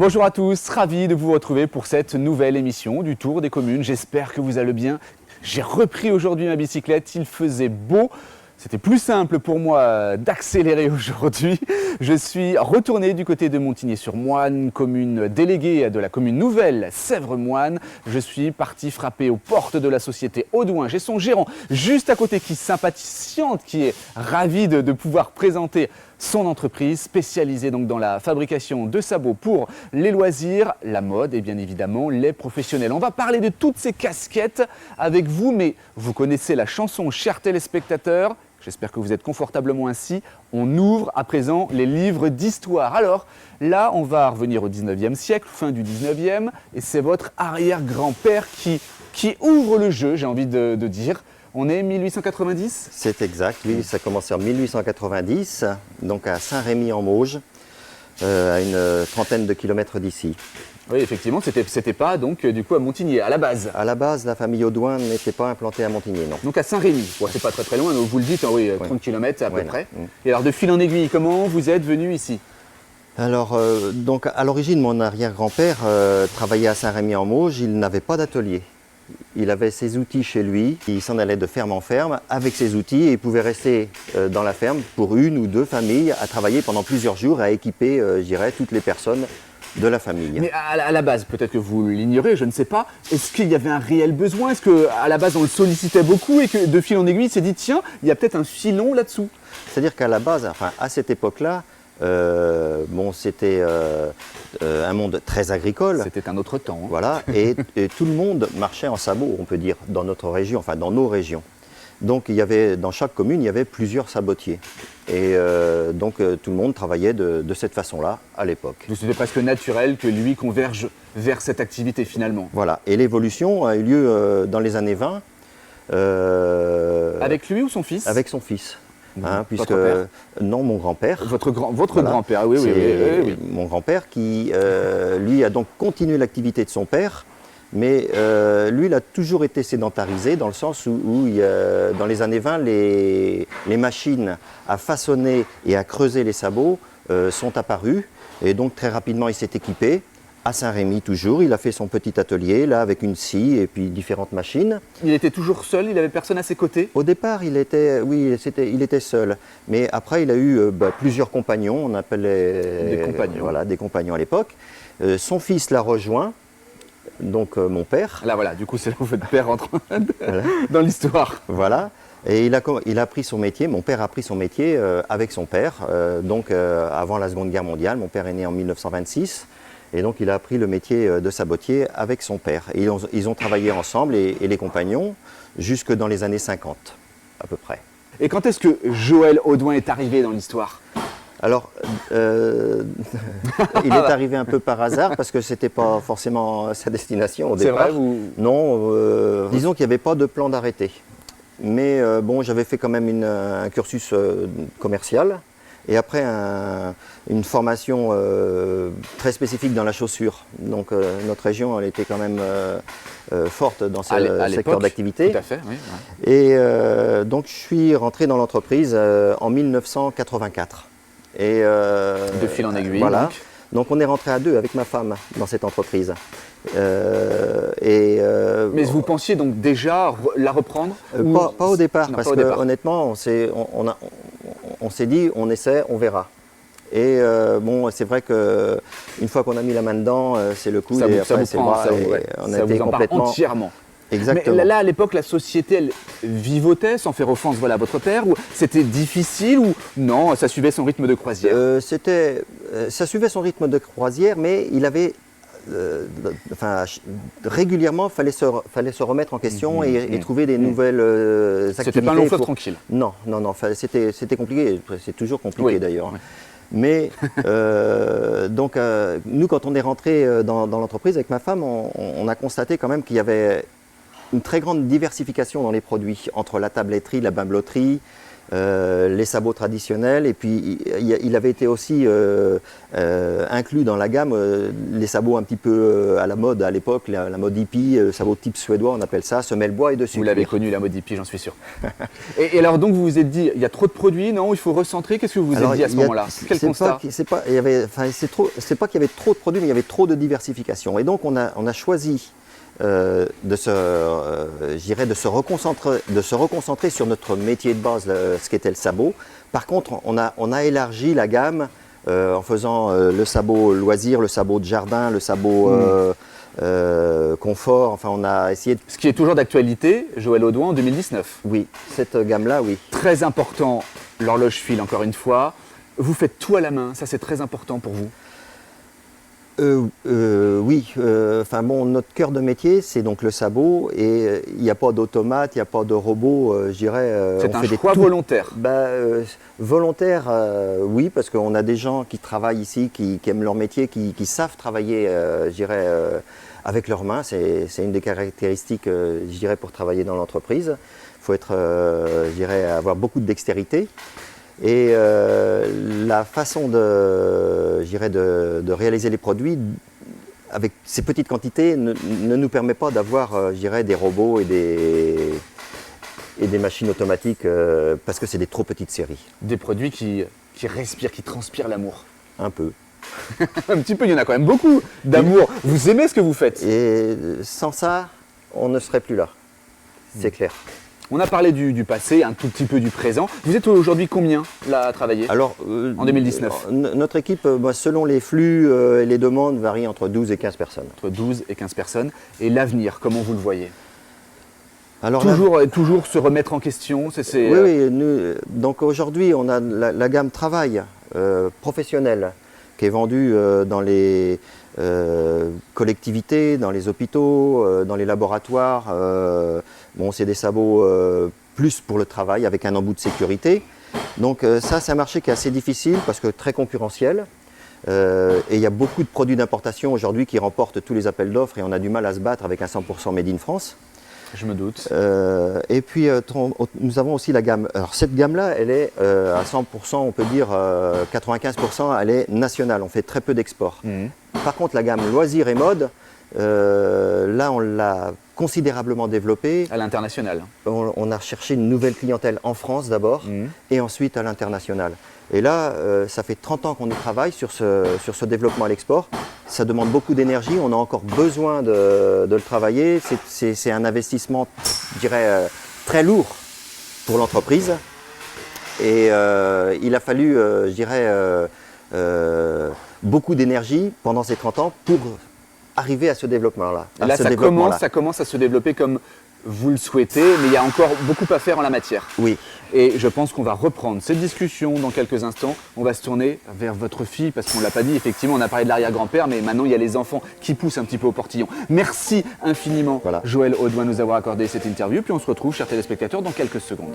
Bonjour à tous, ravi de vous retrouver pour cette nouvelle émission du Tour des communes. J'espère que vous allez bien. J'ai repris aujourd'hui ma bicyclette, il faisait beau. C'était plus simple pour moi d'accélérer aujourd'hui. Je suis retourné du côté de Montigny-sur-Moine, commune déléguée de la commune nouvelle Sèvres-Moine. Je suis parti frapper aux portes de la société Audouin. J'ai son gérant juste à côté qui s'impatiente, qui est ravi de pouvoir présenter son entreprise spécialisée donc dans la fabrication de sabots pour les loisirs, la mode et bien évidemment les professionnels. On va parler de toutes ces casquettes avec vous, mais vous connaissez la chanson, chers téléspectateurs. J'espère que vous êtes confortablement assis. On ouvre à présent les livres d'histoire. Alors là, on va revenir au 19e siècle, fin du 19e, et c'est votre arrière-grand-père qui ouvre le jeu, j'ai envie de dire. On est 1890 ? C'est exact, oui, ça a commencé en 1890, donc à Saint-Rémy-en-Mauges, à une trentaine de kilomètres d'ici. Oui, effectivement, c'était pas donc du coup à Montigny, à la base. À la base, la famille Audouin n'était pas implantée à Montigny, non. Donc à Saint-Rémy, ouais, c'est pas très loin, vous le dites, hein, oui, 30 km à peu près. Non. Et alors de fil en aiguille, comment vous êtes venu ici ? Alors, donc à l'origine, mon arrière-grand-père travaillait à Saint-Rémy-en-Mauges, il n'avait pas d'atelier. Il avait ses outils chez lui, il s'en allait de ferme en ferme avec ses outils et il pouvait rester dans la ferme pour une ou deux familles à travailler pendant plusieurs jours, à équiper, je dirais, toutes les personnes de la famille. Mais à la base, peut-être que vous l'ignorez, je ne sais pas, est-ce qu'il y avait un réel besoin ? Est-ce qu'à la base on le sollicitait beaucoup et que de fil en aiguille il s'est dit tiens, il y a peut-être un filon là-dessous ? C'est-à-dire qu'à la base, enfin à cette époque-là, c'était un monde très agricole. C'était un autre temps. Hein. Voilà, et tout le monde marchait en sabots, on peut dire, dans notre région, enfin dans nos régions. Donc il y avait, dans chaque commune, il y avait plusieurs sabotiers. Et donc tout le monde travaillait de cette façon-là à l'époque. Donc c'était presque naturel que lui converge vers cette activité finalement. Voilà, et l'évolution a eu lieu dans les années 20. Avec lui ou son fils ? Avec son fils. Puisque Votre père ? Non, mon grand-père. Votre Voilà. grand-père, oui. Mon grand-père qui, lui, a donc continué l'activité de son père, mais lui, il a toujours été sédentarisé dans le sens où dans les années 20, les machines à façonner et à creuser les sabots sont apparues, et donc très rapidement, il s'est équipé. À Saint-Rémy toujours, il a fait son petit atelier là avec une scie et puis différentes machines. Il était toujours seul, il n'avait personne à ses côtés ? Au départ, il était seul, mais après il a eu plusieurs compagnons, on appelait des compagnons. Voilà, des compagnons à l'époque. Son fils l'a rejoint, donc mon père. Là voilà, du coup c'est là où votre père entre dans l'histoire. Voilà. Et il a appris son métier, mon père a appris son métier avec son père, avant la Seconde Guerre mondiale. Mon père est né en 1926. Et donc il a appris le métier de sabotier avec son père. Et ils ont travaillé ensemble, et les compagnons, jusque dans les années 50, à peu près. Et quand est-ce que Joël Audouin est arrivé dans l'histoire ? Alors, il est arrivé un peu par hasard, parce que ce n'était pas forcément sa destination au départ. C'est vrai Non, disons qu'il n'y avait pas de plan d'arrêté. Mais j'avais fait quand même un cursus commercial. Et après, une formation très spécifique dans la chaussure. Donc notre région, elle était quand même forte dans ce secteur d'activité. Tout à fait, oui. Et donc je suis rentré dans l'entreprise en 1984. Et, de fil en aiguille. Voilà. Donc on est rentré à deux avec ma femme dans cette entreprise. Mais vous pensiez donc déjà la reprendre pas au départ, non, parce pas au que départ. Honnêtement, on s'est dit, on essaie, on verra. Et c'est vrai qu'une fois qu'on a mis la main dedans, c'est le coup, et après c'est bras, on a été complètement entièrement. Exactement. Mais là, à l'époque, la société, elle vivotait, sans faire offense, voilà, à votre père, ou c'était difficile, ou non, ça suivait son rythme de croisière ? Ça suivait son rythme de croisière, mais il avait régulièrement, fallait se remettre en question et trouver des nouvelles activités. C'était pas un long fleuve tranquille. Non, c'était compliqué, c'est toujours compliqué d'ailleurs. Oui. Mais nous, quand on est rentré dans l'entreprise avec ma femme, on a constaté quand même qu'il y avait une très grande diversification dans les produits, entre la tabletterie, la bimbeloterie, les sabots traditionnels, et puis il avait été aussi inclus dans la gamme les sabots un petit peu à la mode à l'époque, la mode hippie, sabot type suédois, on appelle ça, semelle bois et dessus. Vous l'avez connu, la mode hippie, j'en suis sûr. et alors donc vous vous êtes dit, il y a trop de produits, non, il faut recentrer, qu'est-ce que vous vous êtes dit à ce moment-là? Quel constat? C'est pas qu'il y avait trop de produits, mais il y avait trop de diversification. Et donc on a choisi de se reconcentrer sur notre métier de base, ce qu'était le sabot. Par contre, on a élargi la gamme en faisant le sabot loisir, le sabot de jardin, le sabot confort. Enfin, on a essayé de... Ce qui est toujours d'actualité, Joël Audouin en 2019. Oui, cette gamme-là, oui. Très important, l'horloge file encore une fois. Vous faites tout à la main, ça c'est très important pour vous? Oui, notre cœur de métier, c'est donc le sabot, et il n'y a pas d'automate, il n'y a pas de robot, je dirais. C'est un choix volontaire. Volontaire, oui, parce qu'on a des gens qui travaillent ici, qui aiment leur métier, qui savent travailler, je dirais, avec leurs mains. C'est une des caractéristiques, je dirais, pour travailler dans l'entreprise. Il faut être, je dirais, avoir beaucoup de dextérité. Et la façon de réaliser les produits avec ces petites quantités ne nous permet pas d'avoir, je dirais, des robots et des machines automatiques parce que c'est des trop petites séries. Des produits qui respirent, qui transpirent l'amour. Un peu. Un petit peu, il y en a quand même beaucoup d'amour. Vous aimez ce que vous faites. Et sans ça, on ne serait plus là. C'est clair. On a parlé du passé, un tout petit peu du présent. Vous êtes aujourd'hui combien là à travailler? Alors, en 2019? Notre équipe, selon les flux et les demandes, varie entre 12 et 15 personnes. Entre 12 et 15 personnes. Et l'avenir, comment vous le voyez? Alors, toujours se remettre en question. Oui, donc aujourd'hui, on a la gamme travail professionnelle qui est vendue dans les collectivités, dans les hôpitaux, dans les laboratoires. C'est des sabots plus pour le travail avec un embout de sécurité. Donc ça, c'est un marché qui est assez difficile parce que très concurrentiel. Et il y a beaucoup de produits d'importation aujourd'hui qui remportent tous les appels d'offres et on a du mal à se battre avec un 100% Made in France. Je me doute. Et puis nous avons aussi la gamme. Alors cette gamme-là, elle est à 100%, on peut dire 95%, elle est nationale. On fait très peu d'export. Par contre, la gamme loisirs et mode, là, on l'a considérablement développée. À l'international. On a cherché une nouvelle clientèle en France d'abord et ensuite à l'international. Et là, ça fait 30 ans qu'on y travaille sur ce développement à l'export. Ça demande beaucoup d'énergie, on a encore besoin de le travailler. C'est un investissement, je dirais, très lourd pour l'entreprise. Et il a fallu, je dirais, beaucoup d'énergie pendant ces 30 ans pour arriver à ce développement-là. Et là, ça commence à se développer comme vous le souhaitez, mais il y a encore beaucoup à faire en la matière. Oui. Et je pense qu'on va reprendre cette discussion dans quelques instants. On va se tourner vers votre fille, parce qu'on ne l'a pas dit, effectivement, on a parlé de l'arrière-grand-père, mais maintenant il y a les enfants qui poussent un petit peu au portillon. Merci infiniment, Joël Audouin, de nous avoir accordé cette interview. Puis on se retrouve, chers téléspectateurs, dans quelques secondes.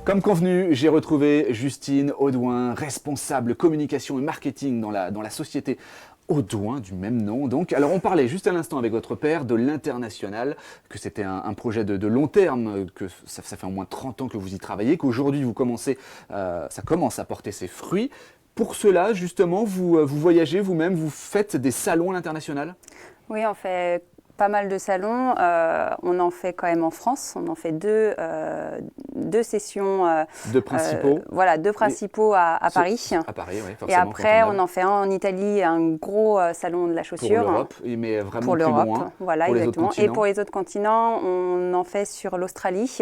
Comme convenu, j'ai retrouvé Justine Audouin, responsable communication et marketing dans la société Audouin, du même nom donc. Alors on parlait juste à l'instant avec votre père de l'international, que c'était un projet de long terme, que ça fait au moins 30 ans que vous y travaillez, qu'aujourd'hui ça commence à porter ses fruits. Pour cela, justement, vous voyagez vous-même, vous faites des salons à l'international? Oui, on fait pas mal de salons. On en fait quand même en France. On en fait deux sessions. Deux principaux. Voilà, deux principaux à Paris. À Paris, oui, forcément. Et après, on en fait un en Italie, un gros salon de la chaussure. Pour l'Europe, mais vraiment pour plus loin. Voilà, pour exactement. Et pour les autres continents, on en fait sur l'Australie.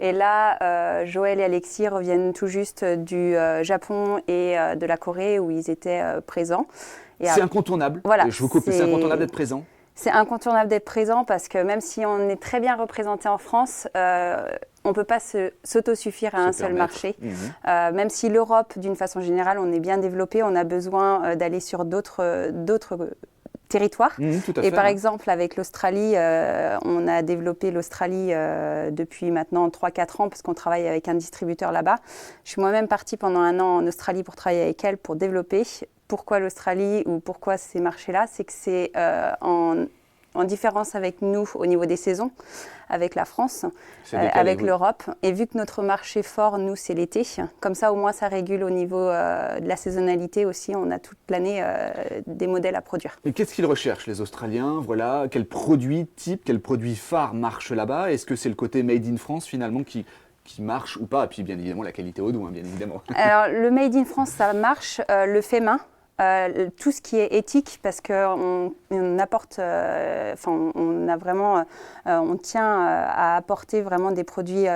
Et là, Joël et Alexis reviennent tout juste du Japon et de la Corée où ils étaient présents. C'est incontournable. Voilà, je vous coupe, c'est incontournable d'être présent. C'est incontournable d'être présent parce que même si on est très bien représenté en France, on ne peut pas s'autosuffire à un seul marché. Même si l'Europe, d'une façon générale, on est bien développé, on a besoin d'aller sur d'autres territoires. Tout à fait, et par exemple, avec l'Australie, on a développé l'Australie depuis maintenant 3-4 ans parce qu'on travaille avec un distributeur là-bas. Je suis moi-même partie pendant 1 an en Australie pour travailler avec elle, pour développer. Pourquoi l'Australie ou pourquoi ces marchés-là? C'est que c'est en différence avec nous au niveau des saisons, avec la France, avec l'Europe. Et vu que notre marché fort, nous, c'est l'été, comme ça au moins ça régule au niveau de la saisonnalité aussi. On a toute l'année des modèles à produire. Et qu'est-ce qu'ils recherchent les Australiens? Voilà, quel produit type, quel produit phare marche là-bas? Est-ce que c'est le côté made in France finalement qui marche ou pas? Et puis bien évidemment la qualité au doigt, bien évidemment. Alors le made in France, ça marche. Le fait main. Tout ce qui est éthique, parce qu'on apporte, on tient à apporter vraiment des produits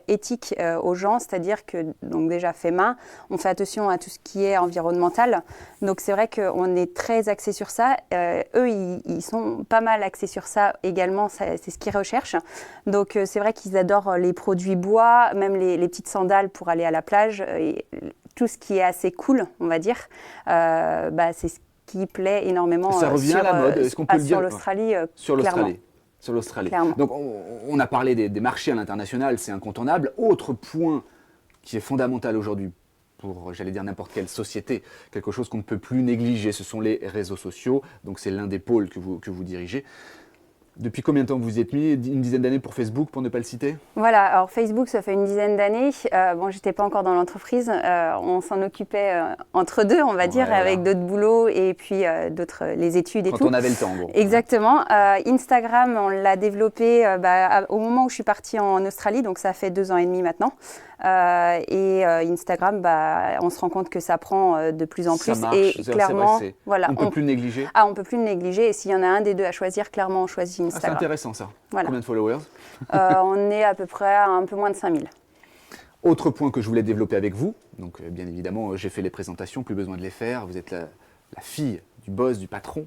éthiques aux gens, c'est-à-dire que donc déjà fait main, on fait attention à tout ce qui est environnemental. Donc c'est vrai qu'on est très axé sur ça. Eux, ils sont pas mal axés sur ça également. C'est ce qu'ils recherchent. Donc c'est vrai qu'ils adorent les produits bois, même les petites sandales pour aller à la plage. Tout ce qui est assez cool, on va dire, c'est ce qui plaît énormément. Ça revient à la mode, est-ce qu'on peut le dire? Sur l'Australie, sur l'Australie. Donc on a parlé des marchés à l'international, c'est incontournable. Autre point qui est fondamental aujourd'hui pour, j'allais dire, n'importe quelle société, quelque chose qu'on ne peut plus négliger, ce sont les réseaux sociaux. Donc c'est l'un des pôles que vous dirigez. Depuis combien de temps vous y êtes mis? Une dizaine d'années pour Facebook, pour ne pas le citer? Voilà, alors Facebook, ça fait une dizaine d'années. J'étais pas encore dans l'entreprise. On s'en occupait entre deux, on va dire, voilà. Avec d'autres boulots et puis les études et tout. Quand on avait le temps, bon. Exactement. Instagram, on l'a développé au moment où je suis partie en Australie, donc ça fait 2 ans et demi maintenant. Instagram, on se rend compte que ça prend de plus en plus. Ça marche, et clairement, vrai, voilà, on ne peut plus le négliger. On ne peut plus le négliger. Et s'il y en a un des deux à choisir, clairement, on choisit Instagram. C'est intéressant ça. Voilà. Combien de followers? On est à peu près à un peu moins de 5000. Autre point que je voulais développer avec vous, donc bien évidemment, j'ai fait les présentations, plus besoin de les faire. Vous êtes la fille du boss, du patron.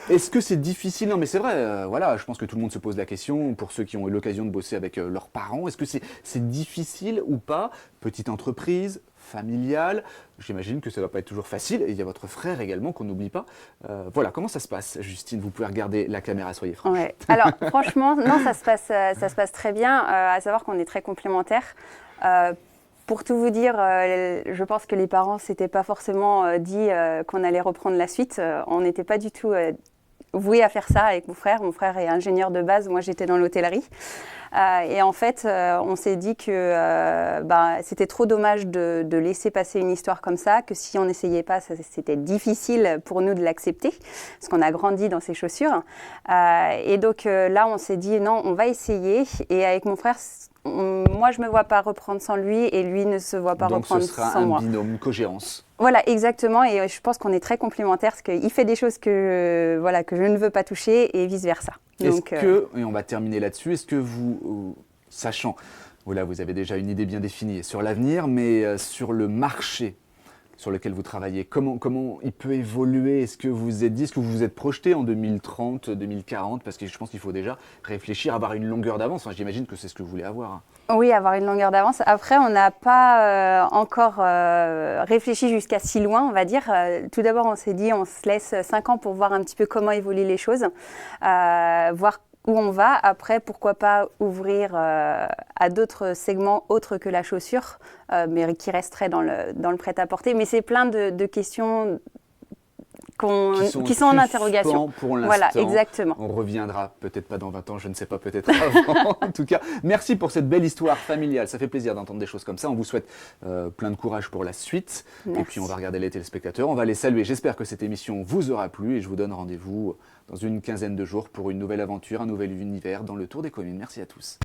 Est-ce que c'est difficile? Non, mais c'est vrai, voilà, je pense que tout le monde se pose la question, pour ceux qui ont eu l'occasion de bosser avec leurs parents, est-ce que c'est difficile ou pas? Petite entreprise, familiale, j'imagine que ça ne va pas être toujours facile, et il y a votre frère également qu'on n'oublie pas. Voilà, comment ça se passe, Justine? Vous pouvez regarder la caméra, soyez franche. Ouais. Alors, franchement, non, ça se passe très bien, à savoir qu'on est très complémentaires. Pour tout vous dire, je pense que les parents ne s'étaient pas forcément dit qu'on allait reprendre la suite. On n'était pas du tout voués à faire ça avec mon frère. Mon frère est ingénieur de base, moi j'étais dans l'hôtellerie. Et en fait, on s'est dit que c'était trop dommage de laisser passer une histoire comme ça, que si on n'essayait pas, c'était difficile pour nous de l'accepter, parce qu'on a grandi dans ces chaussures. Et donc là, on s'est dit non, on va essayer. Et avec mon frère, moi, je ne me vois pas reprendre sans lui et lui ne se voit pas reprendre sans moi. Donc ce sera un binôme, une cogérance. Voilà, exactement. Et je pense qu'on est très complémentaires parce qu'il fait des choses que je ne veux pas toucher et vice-versa. Et on va terminer là-dessus, est-ce que vous, sachant, voilà, vous avez déjà une idée bien définie sur l'avenir, mais sur le marché sur lequel vous travaillez, comment il peut évoluer? Est-ce que vous vous êtes dit, est-ce que vous vous êtes projeté en 2030, 2040? Parce que je pense qu'il faut déjà réfléchir, avoir une longueur d'avance. Enfin, j'imagine que c'est ce que vous voulez avoir. Oui, avoir une longueur d'avance. Après, on n'a pas encore réfléchi jusqu'à si loin, on va dire. Tout d'abord, on s'est dit, on se laisse 5 ans pour voir un petit peu comment évoluent les choses, voir où on va. Après, pourquoi pas ouvrir à d'autres segments autres que la chaussure, mais qui resteraient dans le prêt-à-porter. Mais c'est plein de questions qui sont en interrogation. Pour l'instant. Voilà, exactement. On reviendra, peut-être pas dans 20 ans, je ne sais pas, peut-être avant. En tout cas, merci pour cette belle histoire familiale. Ça fait plaisir d'entendre des choses comme ça. On vous souhaite plein de courage pour la suite. Merci. Et puis on va regarder les téléspectateurs. On va les saluer. J'espère que cette émission vous aura plu et je vous donne rendez-vous dans une quinzaine de jours pour une nouvelle aventure, un nouvel univers dans le Tour des communes. Merci à tous.